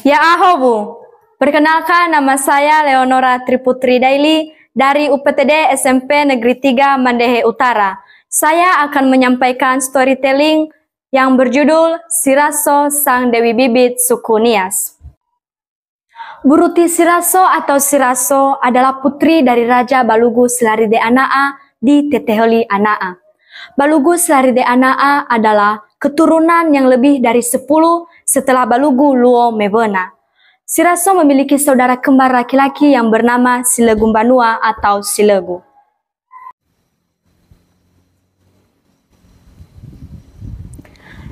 Ya aho Bu, perkenalkan nama saya Leonora Triputri Daily dari UPTD SMP Negeri 3 Mandehe Utara. Saya akan menyampaikan storytelling yang berjudul Siraso Sang Dewi Bibit Suku Nias. Buruti Siraso atau Siraso adalah putri dari Raja Balugu Selaride Anaa di Teteholi Anaa. Balugu Selaride Anaa adalah keturunan yang lebih dari 10 setelah Balugu Luo Mebena. Siraso memiliki saudara kembar laki-laki yang bernama Silegu Banua atau Silegu.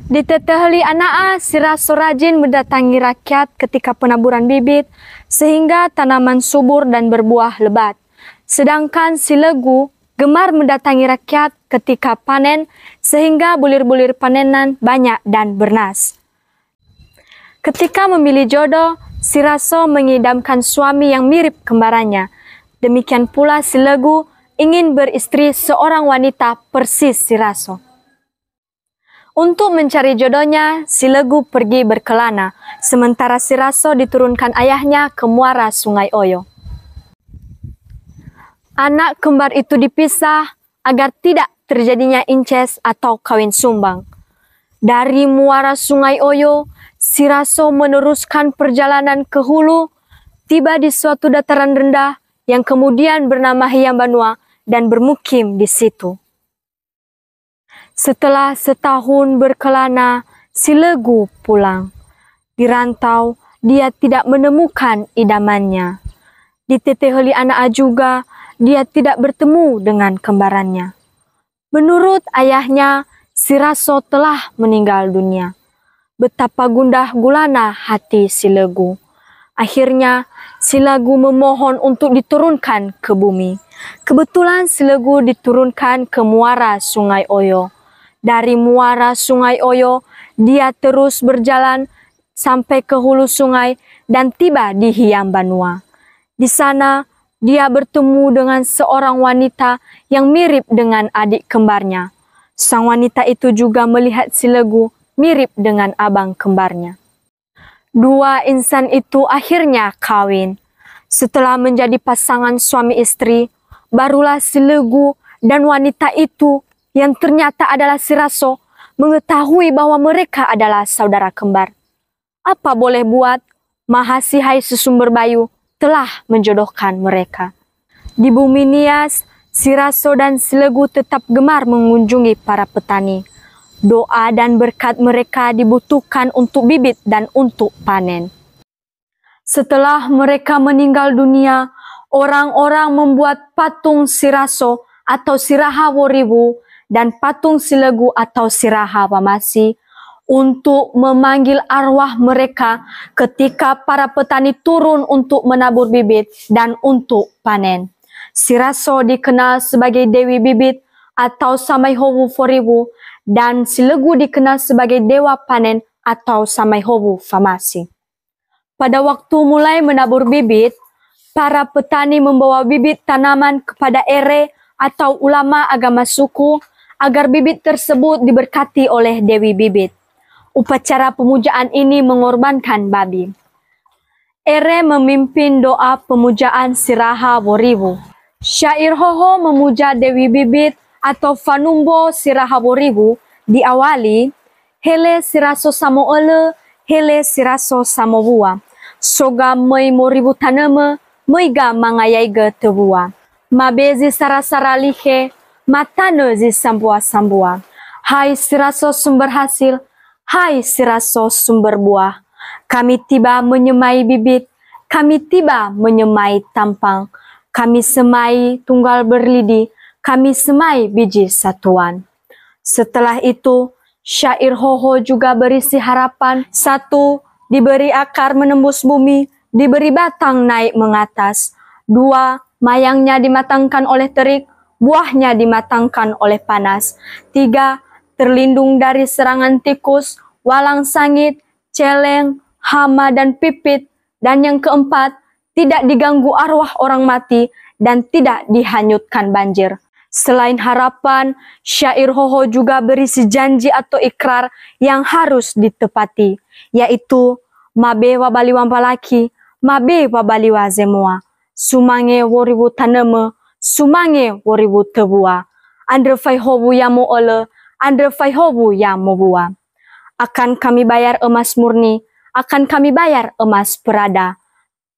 Di Teteheli Anaa, Siraso rajin mendatangi rakyat ketika penaburan bibit sehingga tanaman subur dan berbuah lebat. Sedangkan Silegu gemar mendatangi rakyat ketika panen sehingga bulir-bulir panenan banyak dan bernas. Ketika memilih jodoh, Siraso mengidamkan suami yang mirip kembarannya. Demikian pula Silegu ingin beristri seorang wanita persis Siraso. Untuk mencari jodohnya, Silegu pergi berkelana, sementara Siraso diturunkan ayahnya ke muara Sungai Oyo. Anak kembar itu dipisah agar tidak terjadinya inces atau kawin sumbang. Dari muara Sungai Oyo, Siraso meneruskan perjalanan ke hulu, tiba di suatu dataran rendah yang kemudian bernama Hiyambanua dan bermukim di situ. Setelah setahun berkelana, Silegu pulang. Di rantau, dia tidak menemukan idamannya. Di Teteheli Anaa juga, dia tidak bertemu dengan kembarannya. Menurut ayahnya, Siraso telah meninggal dunia. Betapa gundah gulana hati Silegu. Akhirnya, Silegu memohon untuk diturunkan ke bumi. Kebetulan Silegu diturunkan ke muara Sungai Oyo. Dari muara Sungai Oyo, dia terus berjalan sampai ke hulu sungai dan tiba di Hiyambanua. Di sana, dia bertemu dengan seorang wanita yang mirip dengan adik kembarnya. Sang wanita itu juga melihat Silegu mirip dengan abang kembarnya. Dua insan itu akhirnya kawin. Setelah menjadi pasangan suami istri, barulah Silegu dan wanita itu yang ternyata adalah Siraso mengetahui bahwa mereka adalah saudara kembar. Apa boleh buat, Mahasihai Sesumber Bayu telah menjodohkan mereka. Di bumi Nias, Siraso dan Silegu tetap gemar mengunjungi para petani. Doa dan berkat mereka dibutuhkan untuk bibit dan untuk panen. Setelah mereka meninggal dunia, orang-orang membuat patung Siraso atau Siraha Woriwu dan patung Silegu atau Siraha Wamasi untuk memanggil arwah mereka ketika para petani turun untuk menabur bibit dan untuk panen. Siraso dikenal sebagai Dewi Bibit atau Samaihowu Foriwu dan Silegu dikenal sebagai Dewa Panen atau Samaihowu Famasi. Pada waktu mulai menabur bibit, para petani membawa bibit tanaman kepada ere atau ulama agama suku agar bibit tersebut diberkati oleh Dewi Bibit. Upacara pemujaan ini mengorbankan babi. Ere memimpin doa pemujaan Siraha Woriwu. Syair Hoho memuja Dewi Bibit atau Fanumbo Siraha Woriwu diawali Hele Siraso Samoele, Hele Siraso Samowua. Soga mei moribu taneme, meiga mangayaiga tebua. Mabezi sarasara lihe, matane zi sambua-sambua. Hai Siraso sumber hasil, hai Siraso sumber buah. Kami tiba menyemai bibit, kami tiba menyemai tampang. Kami semai tunggal berlidi, kami semai biji satuan. Setelah itu, syair Hoho juga berisi harapan. 1. Diberi akar menembus bumi, diberi batang naik mengatas. 2. Mayangnya dimatangkan oleh terik, buahnya dimatangkan oleh panas. 3. Terlindung dari serangan tikus, walang sangit, celeng, hama dan pipit. Dan yang keempat, tidak diganggu arwah orang mati dan tidak dihanyutkan banjir. Selain harapan, syair Hoho juga berisi janji atau ikrar yang harus ditepati, yaitu mabe wabali wampalaki, mabe wabali wazemua, sumange woribu taneme, sumange woribu tebua, andre fai hobu ya mo ole, andre fai hobu ya mo bua. Akan kami bayar emas murni, akan kami bayar emas perada.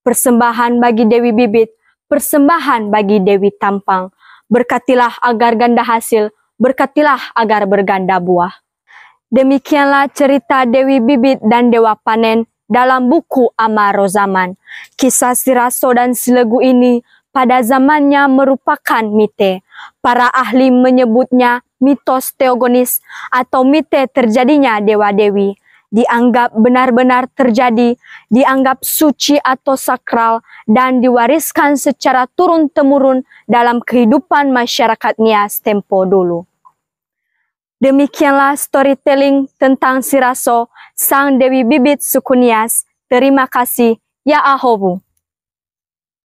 Persembahan bagi Dewi Bibit, persembahan bagi Dewi Tampang. Berkatilah agar ganda hasil, berkatilah agar berganda buah. Demikianlah cerita Dewi Bibit dan Dewa Panen dalam buku Amaro Zaman. Kisah Siraso dan Silegu ini pada zamannya merupakan mite. Para ahli menyebutnya mitos teogonis atau mite terjadinya dewa-dewi. Dianggap benar-benar terjadi, dianggap suci atau sakral, dan diwariskan secara turun-temurun dalam kehidupan masyarakat Nias tempo dulu. Demikianlah storytelling tentang Siraso, sang Dewi Bibit suku Nias. Terima kasih, ya Ahobu.